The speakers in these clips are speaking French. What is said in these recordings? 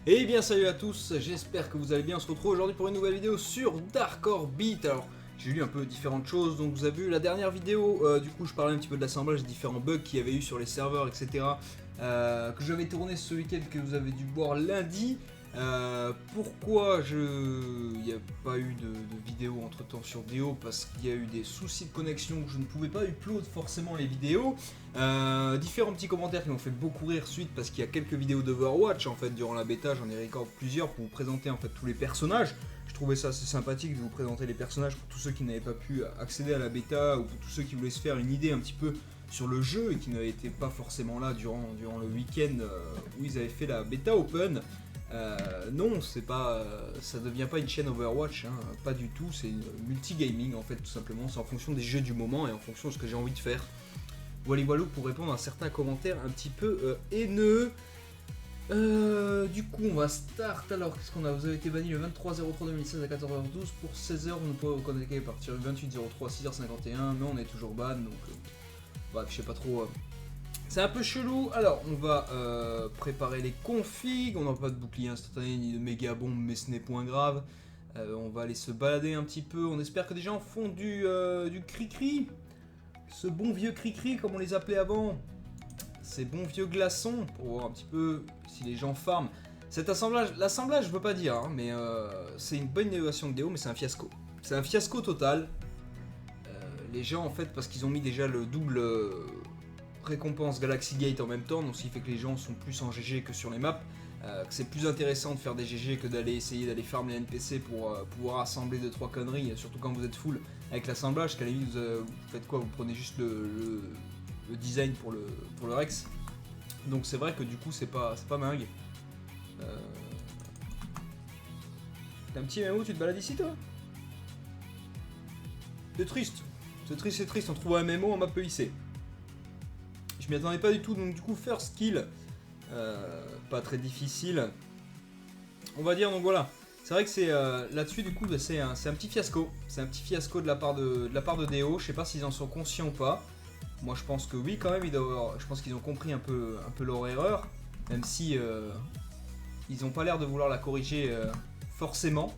Eh bien salut à tous, j'espère que vous allez bien. On se retrouve aujourd'hui pour une nouvelle vidéo sur Dark Orbit. Alors j'ai lu un peu différentes choses, donc vous avez vu la dernière vidéo, du coup je parlais un petit peu de l'assemblage, des différents bugs qu'il y avait eu sur les serveurs, etc. Que j'avais tourné ce week-end, que vous avez dû voir lundi. Pourquoi il n'y a pas eu de vidéo entre temps sur Déo? Parce qu'il y a eu des soucis de connexion, que je ne pouvais pas upload forcément les vidéos. Différents petits commentaires qui m'ont fait beaucoup rire suite, parce qu'il y a quelques vidéos d'Overwatch en fait durant la bêta, j'en ai record plusieurs pour vous présenter en fait tous les personnages. Je trouvais ça assez sympathique de vous présenter les personnages pour tous ceux qui n'avaient pas pu accéder à la bêta, ou pour tous ceux qui voulaient se faire une idée un petit peu sur le jeu et qui n'étaient pas forcément là durant le week-end où ils avaient fait la bêta open. Non, c'est pas, ça devient pas une chaîne Overwatch, hein, pas du tout, c'est multi-gaming en fait, tout simplement, c'est en fonction des jeux du moment et en fonction de ce que j'ai envie de faire. Voilà, pour répondre à certains commentaires un petit peu haineux. Du coup, on va start. Alors, qu'est-ce qu'on a? Vous avez été banni le 23/03/2016 à 14h12 pour 16h. Vous ne pouvez vous connecter à partir du 28/03 6h51, mais on est toujours ban, donc bref, je sais pas trop. C'est un peu chelou. Alors, on va préparer les configs. On n'a pas de bouclier instantané ni de méga bombe, mais ce n'est point grave. On va aller se balader un petit peu. On espère que des gens font du cri-cri. Ce bon vieux cri-cri, comme on les appelait avant. Ces bons vieux glaçons, pour voir un petit peu si les gens farment. Cet assemblage, l'assemblage je veux pas dire, hein, mais c'est une bonne innovation de Déo, mais c'est un fiasco. C'est un fiasco total. Les gens, en fait, parce qu'ils ont mis déjà le double récompense Galaxy Gate en même temps, donc ce qui fait que les gens sont plus en GG que sur les maps, que c'est plus intéressant de faire des GG que d'aller essayer d'aller farm les NPC pour pouvoir assembler 2-3 conneries, surtout quand vous êtes full avec l'assemblage, qu'à la limite vous faites quoi, vous prenez juste le design pour le Rex. Donc c'est vrai que du coup c'est pas dingue. T'es un petit MMO, tu te balades ici toi? C'est triste, c'est triste, on trouve un MMO en map EIC. Je m'y attendais pas du tout, donc du coup first kill, pas très difficile. On va dire, donc voilà. C'est vrai que c'est là-dessus du coup c'est un petit fiasco. C'est un petit fiasco de la part de Déo. Je sais pas s'ils en sont conscients ou pas. Moi je pense que oui quand même, je pense qu'ils ont compris un peu leur erreur. Même si ils ont pas l'air de vouloir la corriger forcément.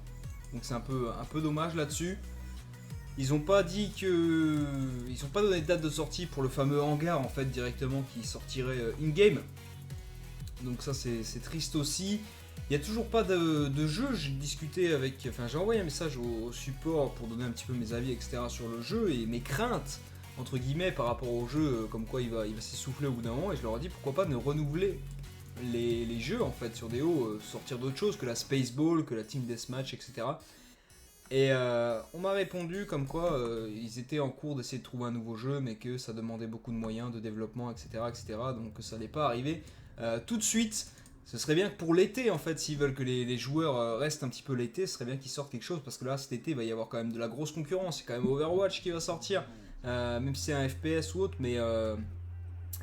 Donc c'est un peu dommage là-dessus. Ils ont pas dit que. Ils ont pas donné de date de sortie pour le fameux hangar en fait directement qui sortirait in-game. Donc ça c'est triste aussi. Il n'y a toujours pas de jeu, j'ai discuté avec. Enfin j'ai envoyé un message au support pour donner un petit peu mes avis etc sur le jeu et mes craintes entre guillemets par rapport au jeu, comme quoi il va s'essouffler au bout d'un moment, et je leur ai dit pourquoi pas ne renouveler les jeux en fait sur Déo, sortir d'autres choses que la Spaceball, que la Team Deathmatch etc. Et on m'a répondu comme quoi ils étaient en cours d'essayer de trouver un nouveau jeu, mais que ça demandait beaucoup de moyens, de développement, etc. donc que ça n'allait pas arriver tout de suite. Ce serait bien que pour l'été, en fait, s'ils veulent que les joueurs restent un petit peu l'été, ce serait bien qu'ils sortent quelque chose, parce que là, cet été, il va y avoir quand même de la grosse concurrence. C'est quand même Overwatch qui va sortir, même si c'est un FPS ou autre, mais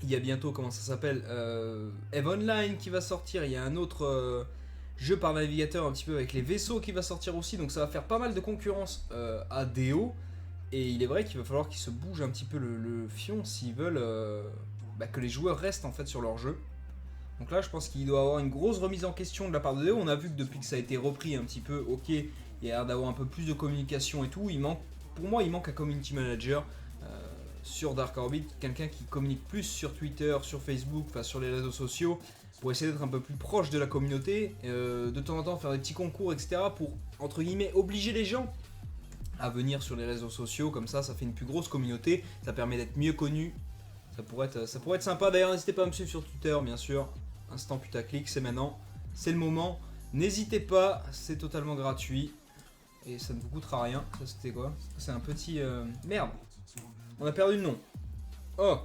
il y a bientôt, comment ça s'appelle, EVE Online qui va sortir, il y a un autre jeu par navigateur un petit peu avec les vaisseaux qui va sortir aussi, donc ça va faire pas mal de concurrence à Déo, et il est vrai qu'il va falloir qu'ils se bougent un petit peu le fion s'ils veulent que les joueurs restent en fait sur leur jeu. Donc là je pense qu'il doit y avoir une grosse remise en question de la part de Déo. On a vu que depuis que ça a été repris un petit peu, ok, il y a l'air d'avoir un peu plus de communication et tout. Pour moi il manque un community manager sur Dark Orbit, quelqu'un qui communique plus sur Twitter, sur Facebook, enfin sur les réseaux sociaux, pour essayer d'être un peu plus proche de la communauté, de temps en temps faire des petits concours, etc. pour, entre guillemets, obliger les gens à venir sur les réseaux sociaux, comme ça fait une plus grosse communauté, ça permet d'être mieux connu, ça pourrait être sympa. D'ailleurs n'hésitez pas à me suivre sur Twitter, bien sûr, instant putaclic, c'est maintenant, c'est le moment, n'hésitez pas, c'est totalement gratuit, et ça ne vous coûtera rien. Ça c'était quoi? C'est un petit... Merde, on a perdu le nom. Oh,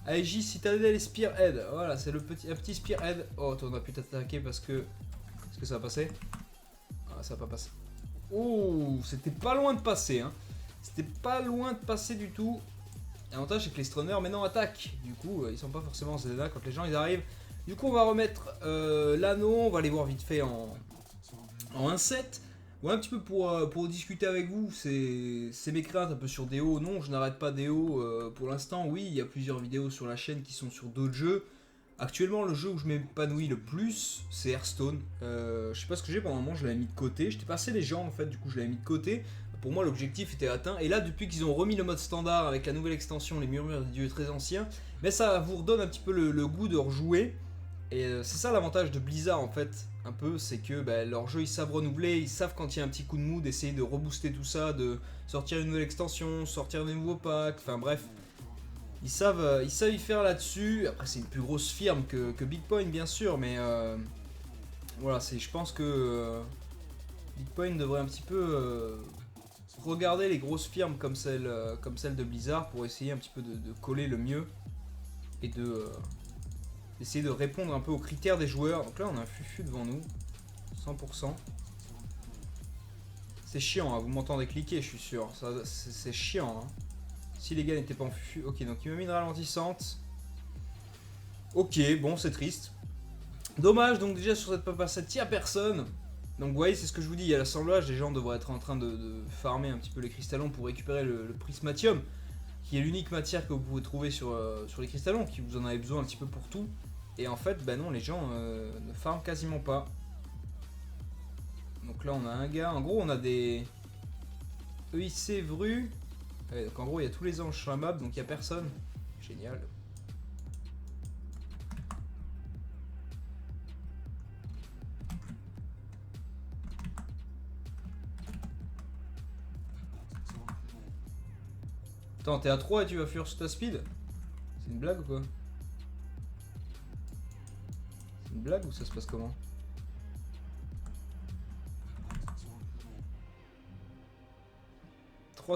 AEJ Citadel et Spearhead. Voilà, c'est un petit Spearhead. Oh, on a pu t'attaquer parce que... Est-ce que ça va passer? Ah, ça va pas passer. Oh, c'était pas loin de passer, hein. C'était pas loin de passer du tout. L'avantage, c'est que les Strunners maintenant attaquent. Du coup, ils sont pas forcément en Zelda quand les gens ils arrivent. Du coup, on va remettre l'anneau. On va aller voir vite fait en 1-7. Ouais, un petit peu pour discuter avec vous, c'est mes craintes un peu sur Déo. Non, je n'arrête pas Déo pour l'instant. Oui, il y a plusieurs vidéos sur la chaîne qui sont sur d'autres jeux. Actuellement, le jeu où je m'épanouis le plus, c'est Hearthstone. Je sais pas ce que j'ai, pendant un moment, je l'avais mis de côté. J'étais pas assez légende en fait, du coup, je l'avais mis de côté. Pour moi, l'objectif était atteint. Et là, depuis qu'ils ont remis le mode standard avec la nouvelle extension, les murmures des dieux très anciens, mais ça vous redonne un petit peu le goût de rejouer. Et c'est ça l'avantage de Blizzard en fait, un peu, c'est que leur jeu ils savent renouveler, ils savent quand il y a un petit coup de mou d'essayer de rebooster tout ça, de sortir une nouvelle extension, sortir des nouveaux packs, enfin bref. Ils savent y faire là-dessus. Après c'est une plus grosse firme que Bigpoint bien sûr, mais voilà, je pense que Bigpoint devrait un petit peu regarder les grosses firmes comme celle de Blizzard pour essayer un petit peu de coller le mieux et essayer de répondre un peu aux critères des joueurs. Donc là on a un fufu devant nous, 100%. C'est chiant, hein, vous m'entendez cliquer je suis sûr, c'est chiant. Hein. Si les gars n'étaient pas en fufu, ok donc il m'a mis une ralentissante. Ok, bon c'est triste. Dommage, donc déjà sur cette papacette il n'y a personne. Donc vous voyez c'est ce que je vous dis, il y a l'assemblage, les gens devraient être en train de farmer un petit peu les cristallons pour récupérer le prismatium, qui est l'unique matière que vous pouvez trouver sur les cristallons, qui vous en avez besoin un petit peu pour tout. Et en fait, bah non, les gens ne farment quasiment pas. Donc là, on a un gars. En gros, on a des EIC Vru. Ouais, donc en gros, il y a tous les anges sur la map, donc il n'y a personne. Génial. Attends, t'es à 3 et tu vas fuir sur ta speed? C'est une blague ou quoi? C'est une blague ou ça se passe comment?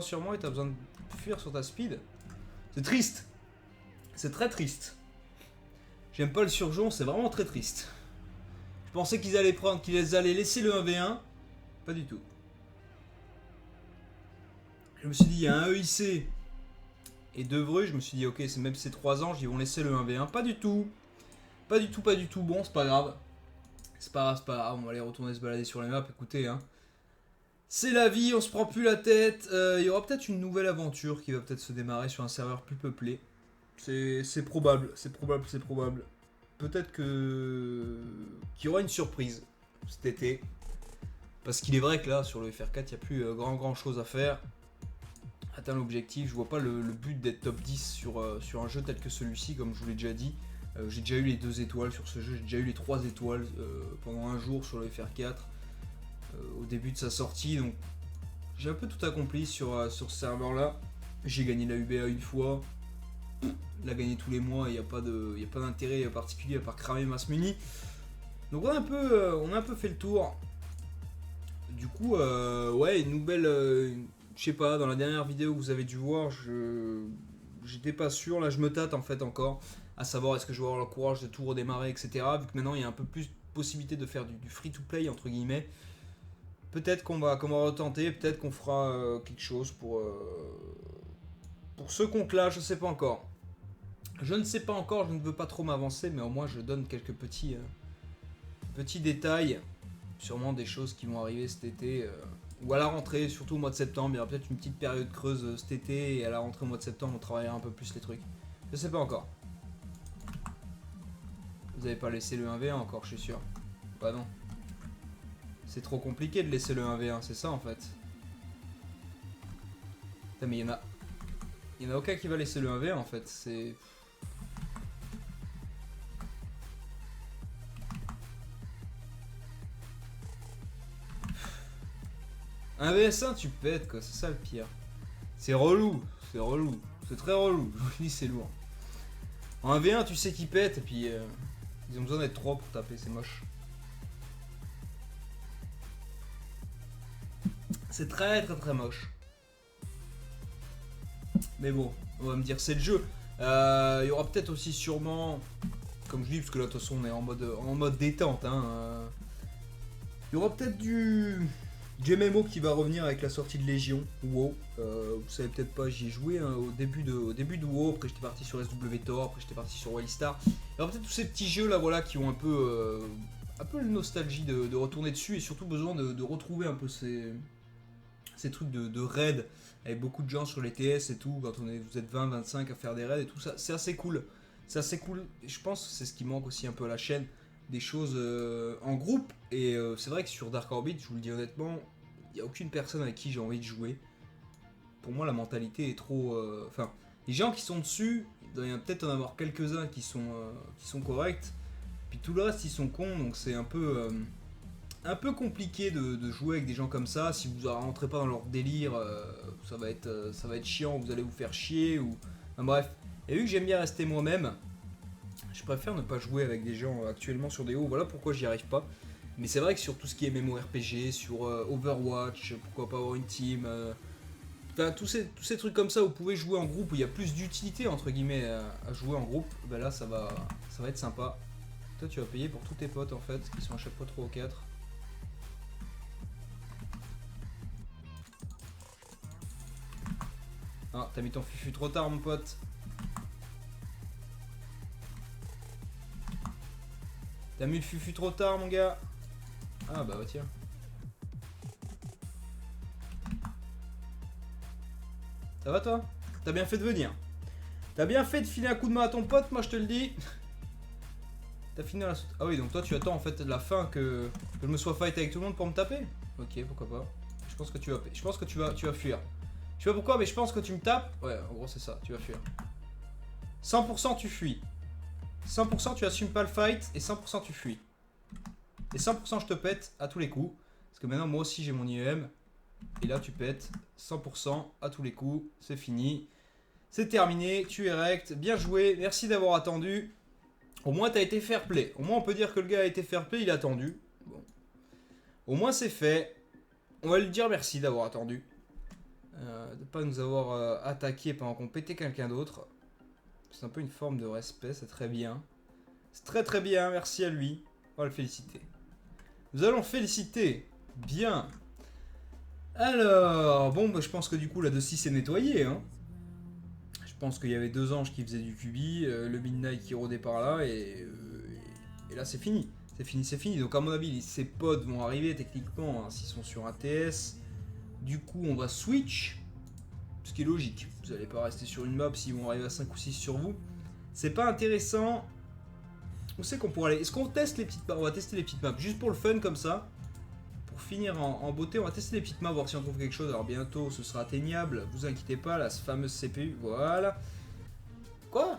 Sur moi et t'as besoin de fuir sur ta speed. C'est triste. C'est très triste. J'aime pas le surjon, c'est vraiment très triste. Je pensais qu'ils allaient laisser le 1v1. Pas du tout. Je me suis dit, il y a un EIC et 2 Vru. Je me suis dit, ok, c'est même ces 3 anges, ils vont laisser le 1v1. Pas du tout. Pas du tout, pas du tout. Bon, c'est pas grave. C'est pas grave, c'est pas grave. On va aller retourner se balader sur les maps. Écoutez, hein. C'est la vie, on se prend plus la tête. Il y aura peut-être une nouvelle aventure qui va peut-être se démarrer sur un serveur plus peuplé. C'est probable, c'est probable, c'est probable. Peut-être qu'il y aura une surprise cet été. Parce qu'il est vrai que là, sur le FR4, il n'y a plus grand chose à faire. Atteindre l'objectif, je vois pas le but d'être top 10 sur un jeu tel que celui-ci, comme je vous l'ai déjà dit. J'ai déjà eu les 2 étoiles sur ce jeu, j'ai déjà eu les 3 étoiles pendant un jour sur le FR4. Au début de sa sortie, donc j'ai un peu tout accompli sur ce serveur là. J'ai gagné la UBA une fois, la gagner tous les mois, il n'y a pas d'intérêt particulier à part cramer Mass Muni. Donc on a un peu fait le tour. Du coup, ouais, une nouvelle, je sais pas, dans la dernière vidéo que vous avez dû voir, j'étais pas sûr, là je me tâte en fait encore, à savoir est-ce que je vais avoir le courage de tout redémarrer, etc. Vu que maintenant il y a un peu plus de possibilité de faire du free-to-play entre guillemets. Peut-être qu'on va retenter, peut-être qu'on fera quelque chose pour ce compte-là, je sais pas encore. Je ne sais pas encore, je ne veux pas trop m'avancer, mais au moins je donne quelques petits détails, sûrement des choses qui vont arriver cet été, ou à la rentrée, surtout au mois de septembre. Il y aura peut-être une petite période creuse cet été, et à la rentrée au mois de septembre, on travaillera un peu plus les trucs. Je sais pas encore. Vous avez pas laissé le 1v1 encore, je suis sûr. Bah non. C'est trop compliqué de laisser le 1v1, c'est ça en fait. Putain, mais il y en a aucun qui va laisser le 1v1 en fait, c'est... Un vs1 tu pètes quoi, c'est ça le pire. C'est relou, c'est très relou, je vous dis c'est lourd. En 1v1 tu sais qu'ils pètent et puis ils ont besoin d'être 3 pour taper, c'est moche. C'est très moche. Mais bon, on va me dire c'est le jeu. Il y aura peut-être aussi sûrement, comme je dis, parce que là de toute façon on est en mode détente. Hein, il y aura peut-être du MMO qui va revenir avec la sortie de Légion. WoW. Vous savez peut-être pas, j'y ai joué hein, au début de WoW. Après j'étais parti sur SWTOR, après j'étais parti sur Wildstar. Il y aura peut-être tous ces petits jeux là, voilà, qui ont un peu une nostalgie de retourner dessus et surtout besoin de retrouver un peu ces trucs de raid avec beaucoup de gens sur les TS et tout, quand vous êtes 20-25 à faire des raids et tout ça, c'est assez cool. C'est assez cool. Et je pense que c'est ce qui manque aussi un peu à la chaîne. Des choses en groupe. Et c'est vrai que sur Dark Orbit, je vous le dis honnêtement, il n'y a aucune personne avec qui j'ai envie de jouer. Pour moi, la mentalité est trop... Enfin, les gens qui sont dessus, il doit y peut-être en avoir quelques-uns qui sont corrects. Puis tout le reste, ils sont cons. Donc c'est un peu compliqué de jouer avec des gens comme ça. Si vous ne rentrez pas dans leur délire, ça va être chiant. Vous allez vous faire chier. Enfin, bref. Et vu que j'aime bien rester moi-même, je préfère ne pas jouer avec des gens actuellement sur des hauts. Voilà pourquoi j'y arrive pas. Mais c'est vrai que sur tout ce qui est MMORPG, sur Overwatch, pourquoi pas avoir une team, enfin tous ces trucs comme ça où vous pouvez jouer en groupe, où il y a plus d'utilité entre guillemets à jouer en groupe, ben là ça va être sympa. Toi tu vas payer pour tous tes potes en fait, qui sont à chaque fois 3 ou 4. Ah, t'as mis ton fufu trop tard mon pote. T'as mis le fufu trop tard mon gars. Ah bah tiens. Ça va toi? T'as bien fait de venir. T'as bien fait de filer un coup de main à ton pote, moi je te le dis. T'as fini la... Ah oui, donc toi tu attends en fait la fin que je me sois fight avec tout le monde pour me taper? Ok, pourquoi pas. Je pense que tu vas fuir. Je sais pas pourquoi, mais je pense que tu me tapes. Ouais, en gros c'est ça, tu vas fuir. 100% tu fuis. 100% tu assumes pas le fight et 100% tu fuis. Et 100% je te pète à tous les coups. Parce que maintenant moi aussi j'ai mon IEM. Et là tu pètes 100% à tous les coups. C'est fini. C'est terminé. Tu es rect. Bien joué. Merci d'avoir attendu. Au moins t'as été fair play. Au moins on peut dire que le gars a été fair play. Il a attendu. Bon. Au moins c'est fait. On va lui dire merci d'avoir attendu. De ne pas nous avoir attaqué pendant qu'on pétait quelqu'un d'autre. C'est un peu une forme de respect. C'est très bien. C'est très très bien. Merci à lui. On va le féliciter. Nous allons féliciter. Bien. Alors, bon, bah, je pense que du coup, la 2-6 est nettoyée. Hein. Je pense qu'il y avait 2 anges qui faisaient du cubi, le Midnight qui rôdait par là, et là, c'est fini. C'est fini, c'est fini. Donc, à mon avis, ces pods vont arriver techniquement, hein, s'ils sont sur un TS. Du coup, on va switch. Ce qui est logique. Vous n'allez pas rester sur une map s'ils vont arriver à 5 ou 6 sur vous. C'est pas intéressant. On sait qu'on pourrait aller. Est-ce qu'on teste les petites maps? On va tester les petites maps juste pour le fun comme ça. Pour finir en beauté, on va tester les petites maps, voir si on trouve quelque chose. Alors bientôt ce sera atteignable. Vous inquiétez pas, la fameuse CPU. Voilà. Quoi?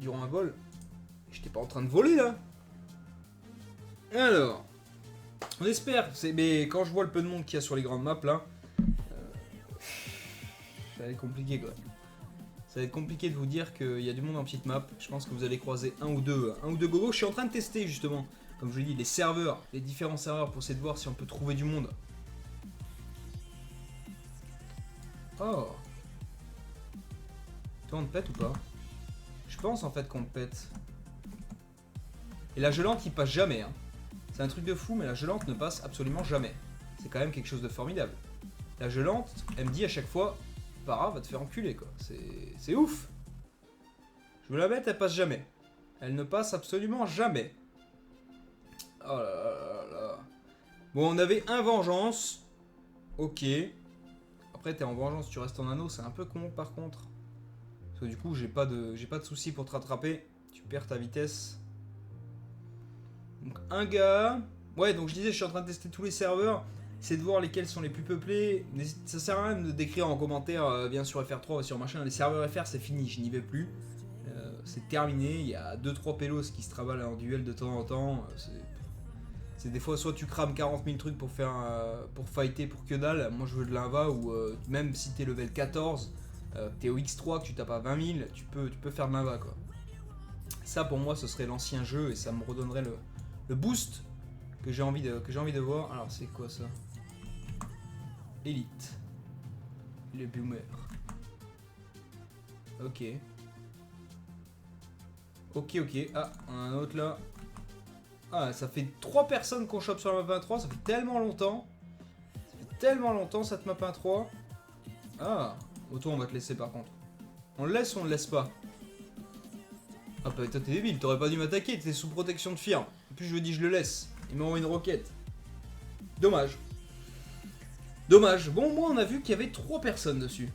Durant un vol? J'étais pas en train de voler là. Alors. On espère. Mais quand je vois le peu de monde qu'il y a sur les grandes maps là. Ça va être compliqué quoi. Ça va être compliqué de vous dire qu'il y a du monde en petite map. Je pense que vous allez croiser un ou deux gogos. Je suis en train de tester justement, comme je vous l'ai dit, les serveurs, les différents serveurs pour essayer de voir si on peut trouver du monde. Oh. Toi on te pète ou pas? Je pense en fait qu'on te pète. Et la gelante il passe jamais. Hein. C'est un truc de fou, mais la gelante ne passe absolument jamais. C'est quand même quelque chose de formidable. La gelante, elle me dit à chaque fois... Para va te faire enculer quoi, c'est ouf. Je veux la mettre, elle passe jamais. Elle ne passe absolument jamais. Oh là là là là. Bon, on avait un vengeance. Ok. Après t'es en vengeance, tu restes en anneau, c'est un peu con par contre. Parce que du coup j'ai pas de soucis pour te rattraper. Tu perds ta vitesse. Donc un gars. Ouais, donc je disais, je suis en train de tester tous les serveurs. C'est de voir lesquels sont les plus peuplés. Ça sert à rien de d'écrire en commentaire, bien sur FR3 ou sur machin. Les serveurs FR, c'est fini, je n'y vais plus. C'est terminé. Il y a 2-3 pélos qui se travaillent en duel de temps en temps. C'est des fois, soit tu crames 40 000 trucs pour fighter pour que dalle. Moi, je veux de l'inva ou même si t'es level 14, t'es au X3, que tu tapes à 20 000, tu peux faire de l'inva quoi. Ça, pour moi, ce serait l'ancien jeu et ça me redonnerait le boost que j'ai envie de voir. Alors, c'est quoi ça? Elite. Les boomers. Ok. Ok. Ah, on a un autre là. Ah, ça fait 3 personnes qu'on chope sur la map 23. Ça fait tellement longtemps. Cette map 23. Ah. Auto, on va te laisser par contre. On le laisse ou on le laisse pas? Ah, bah, toi, t'es débile. T'aurais pas dû m'attaquer. T'es sous protection de firme. En plus, je me dis, je le laisse. Il m'envoie une roquette. Dommage. Bon, moi on a vu qu'il y avait 3 personnes dessus.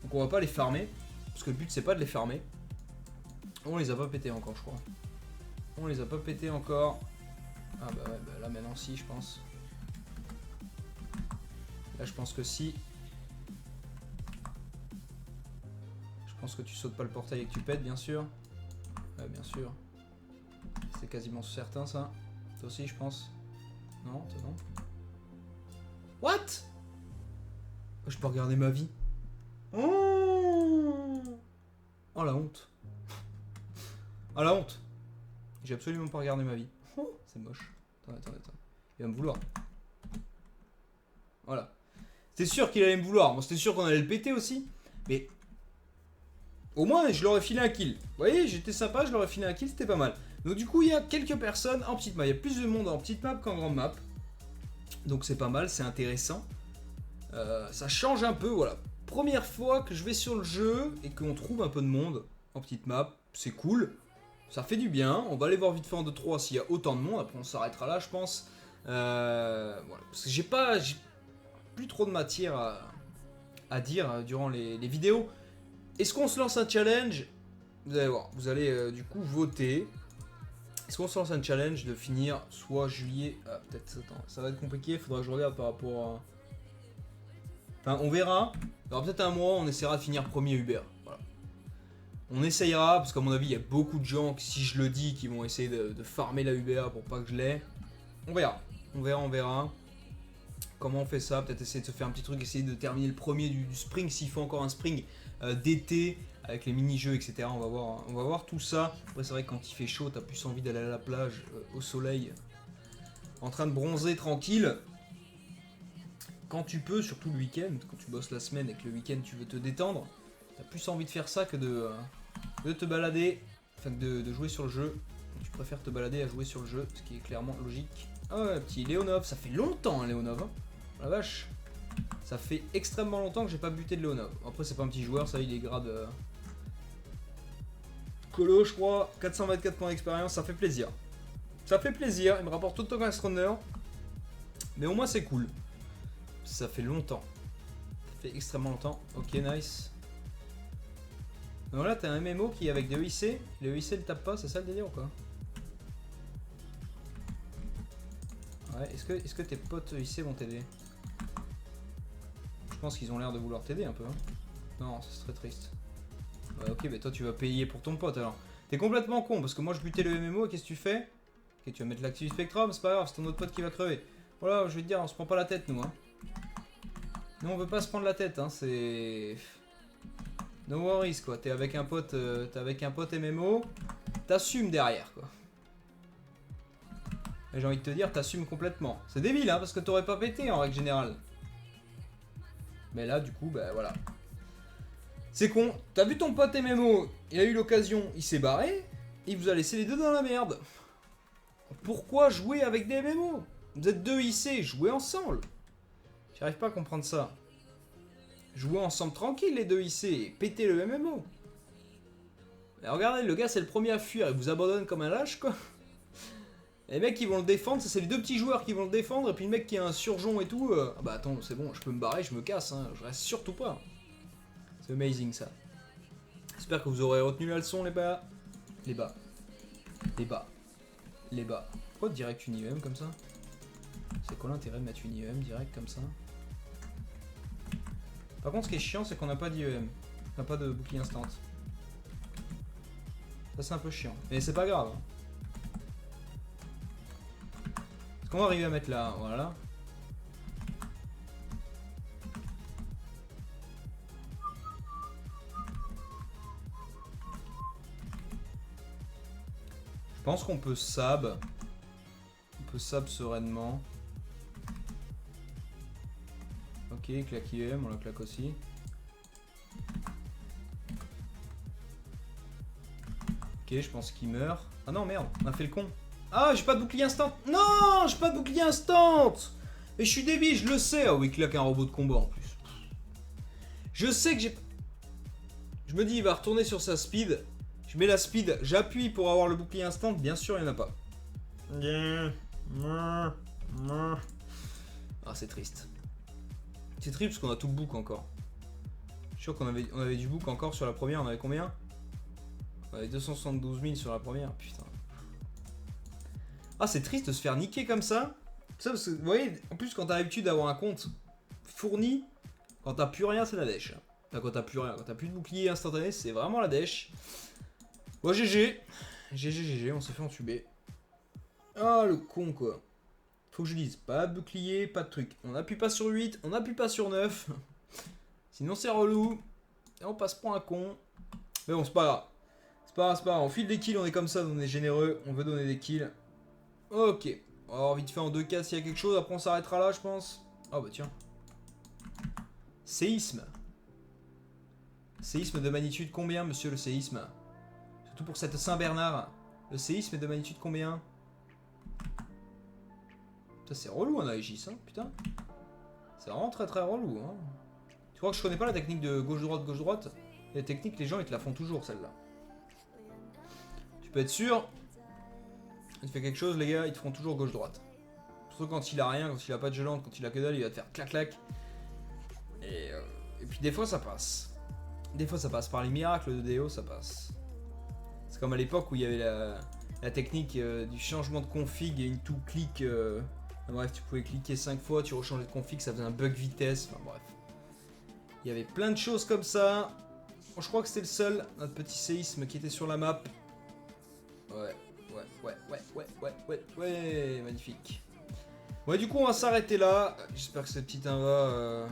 Donc on va pas les farmer. Parce que le but c'est pas de les farmer. On les a pas pété encore, je crois. On les a pas pété encore. Ah bah ouais, bah là maintenant si, je pense. Là je pense que si. Je pense que tu sautes pas le portail et que tu pètes, bien sûr. Ouais, bien sûr. C'est quasiment certain ça. Toi aussi, je pense. Non, toi non. What? Je peux regarder ma vie. Oh, oh la honte. Oh la honte. J'ai absolument pas regardé ma vie. Oh, c'est moche. Attends. Il va me vouloir. Voilà. C'était sûr qu'il allait me vouloir. Bon, c'était sûr qu'on allait le péter aussi. Mais au moins, je leur ai filé un kill. Vous voyez, j'étais sympa, je leur ai filé un kill, c'était pas mal. Donc du coup, il y a quelques personnes en petite map. Il y a plus de monde en petite map qu'en grande map. Donc c'est pas mal, c'est intéressant. Ça change un peu, voilà. Première fois que je vais sur le jeu et qu'on trouve un peu de monde en petite map, c'est cool. Ça fait du bien. On va aller voir vite fait en 2-3 s'il y a autant de monde. Après on s'arrêtera là, je pense. Voilà. Parce que j'ai plus trop de matière à dire durant les vidéos. Est-ce qu'on se lance un challenge? Vous allez voir. Vous allez du coup voter. Est-ce qu'on se lance un challenge de finir soit juillet... Ah, peut-être, attends, ça va être compliqué, il faudra que je regarde par rapport à... Enfin, on verra. Alors peut-être un mois, on essaiera de finir premier Uber. Voilà. On essayera, parce qu'à mon avis, il y a beaucoup de gens, si je le dis, qui vont essayer de farmer la Uber pour pas que je l'aie. On verra. On verra. Comment on fait ça? Peut-être essayer de se faire un petit truc, essayer de terminer le premier du spring, s'il faut encore un spring d'été. Avec les mini-jeux, etc. On va voir tout ça. Après, c'est vrai que quand il fait chaud, t'as plus envie d'aller à la plage, au soleil, en train de bronzer tranquille. Quand tu peux, surtout le week-end, quand tu bosses la semaine et que le week-end tu veux te détendre, t'as plus envie de faire ça que de te balader, enfin de jouer sur le jeu. Donc, tu préfères te balader à jouer sur le jeu, ce qui est clairement logique. Ah ouais, petit Leonov, ça fait longtemps, hein, Leonov. Hein. La vache. Ça fait extrêmement longtemps que j'ai pas buté de Leonov. Après, c'est pas un petit joueur, ça, il est grade... Colo, je crois, 424 points d'expérience, ça fait plaisir. Ça fait plaisir, il me rapporte autant qu'un Runner. Mais au moins c'est cool. Ça fait longtemps. Ça fait extrêmement longtemps. Ok, nice. Donc là, t'as un MMO qui est avec des EIC. Les EIC le tapent pas, c'est ça le délire ou quoi? Ouais, est-ce que tes potes EIC vont t'aider? Je pense qu'ils ont l'air de vouloir t'aider un peu. Hein. Non, c'est très triste. Ouais, ok, mais toi tu vas payer pour ton pote alors. T'es complètement con parce que moi je butais le MMO et qu'est-ce que tu fais? Ok, tu vas mettre l'Active Spectrum, c'est pas grave, c'est ton autre pote qui va crever. Voilà, je vais te dire, on se prend pas la tête nous. Hein. Nous on veut pas se prendre la tête, hein, c'est. No worries quoi, t'es avec un pote MMO, t'assumes derrière quoi. Et j'ai envie de te dire, t'assumes complètement. C'est débile hein, parce que t'aurais pas pété en règle générale. Mais là du coup, bah voilà. C'est con, t'as vu ton pote MMO, il a eu l'occasion, il s'est barré, il vous a laissé les deux dans la merde. Pourquoi jouer avec des MMO? Vous êtes deux IC, jouez ensemble. J'arrive pas à comprendre ça. Jouez ensemble tranquille les deux IC et pétez le MMO. Mais regardez, le gars c'est le premier à fuir, il vous abandonne comme un lâche quoi. Les mecs qui vont le défendre, c'est les deux petits joueurs qui vont le défendre, et puis le mec qui a un surgeon et tout, ah bah attends, c'est bon, je peux me barrer, je me casse, hein, je reste surtout pas. C'est amazing ça. J'espère que vous aurez retenu la leçon les bas. Les bas. Les bas. Les bas. Pourquoi direct une IEM comme ça? C'est quoi l'intérêt de mettre une IEM direct comme ça? Par contre ce qui est chiant c'est qu'on n'a pas d'IEM. On n'a pas de bouclier instant. Ça c'est un peu chiant. Mais c'est pas grave. Est-ce qu'on va arriver à mettre là? Voilà. Je pense qu'on peut sab. On peut sab sereinement. Ok, claque IEM, on la claque aussi. Ok, je pense qu'il meurt. Ah non, merde, on a fait le con. Ah, j'ai pas de bouclier instant. Non, j'ai pas de bouclier instant. Mais je suis débile, je le sais. Ah oui, il claque un robot de combat en plus. Je sais que j'ai... Je me dis, il va retourner sur sa speed. Je mets la speed, j'appuie pour avoir le bouclier instant. Bien sûr, il n'y en a pas. Ah, c'est triste. C'est triste parce qu'on a tout le book encore. Je suis sûr qu'on avait du book encore sur la première. On avait combien? Ouais, 272 000 sur la première, putain. Ah, c'est triste de se faire niquer comme ça. Ça parce que, vous voyez, en plus, quand t'as l'habitude d'avoir un compte fourni, quand t'as plus rien, c'est la dèche. Enfin, quand t'as plus rien, quand t'as plus de bouclier instantané, c'est vraiment la dèche. Bon, GG. GG, on s'est fait entuber. Ah, le con, quoi. Faut que je dise, pas de bouclier, pas de truc. On appuie pas sur 8, on appuie pas sur 9. Sinon, c'est relou. Et on passe pour un con. Mais bon, c'est pas grave. C'est pas grave. On file des kills, on est comme ça, on est généreux. On veut donner des kills. Ok. Alors, vite fait en 2 cas s'il y a quelque chose. Après, on s'arrêtera là, je pense. Ah, bah tiens. Séisme. Séisme de magnitude combien, monsieur, le séisme? Surtout pour cette Saint-Bernard. Le séisme est de magnitude combien? Putain, c'est relou, un Aegis, hein, putain. C'est vraiment très très relou, hein. Tu crois que je connais pas la technique de gauche-droite? Les techniques, les gens, ils te la font toujours, celle-là. Tu peux être sûr. Il te fait quelque chose, les gars, ils te feront toujours gauche-droite. Surtout quand il a rien, quand il a pas de gelante, quand il a que dalle, il va te faire clac-clac. Et puis des fois, ça passe. Des fois, ça passe. Par les miracles de Déo, ça passe. C'est comme à l'époque où il y avait la technique du changement de config et une tout-clic. Bref, tu pouvais cliquer 5 fois, tu rechangeais de config, ça faisait un bug vitesse. Enfin bref. Il y avait plein de choses comme ça. Bon, je crois que c'était le seul, notre petit séisme qui était sur la map. Ouais, magnifique. Ouais, du coup, on va s'arrêter là. J'espère que cette petite inva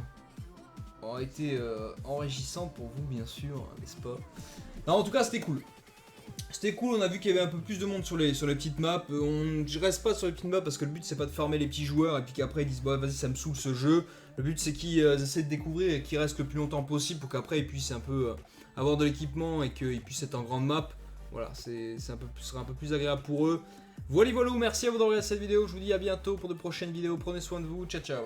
aura été enrichissante pour vous, bien sûr, n'est-ce pas? Non, en tout cas, c'était cool. C'était cool, on a vu qu'il y avait un peu plus de monde sur les petites maps. Je reste pas sur les petites maps parce que le but c'est pas de farmer les petits joueurs et puis qu'après ils disent bah vas-y ça me saoule ce jeu. Le but c'est qu'ils essaient de découvrir et qu'ils restent le plus longtemps possible pour qu'après ils puissent un peu avoir de l'équipement et qu'ils puissent être en grande map. Voilà, ce sera un peu plus agréable pour eux. Voilà, merci à vous d'avoir regardé cette vidéo, je vous dis à bientôt pour de prochaines vidéos, prenez soin de vous, ciao ciao.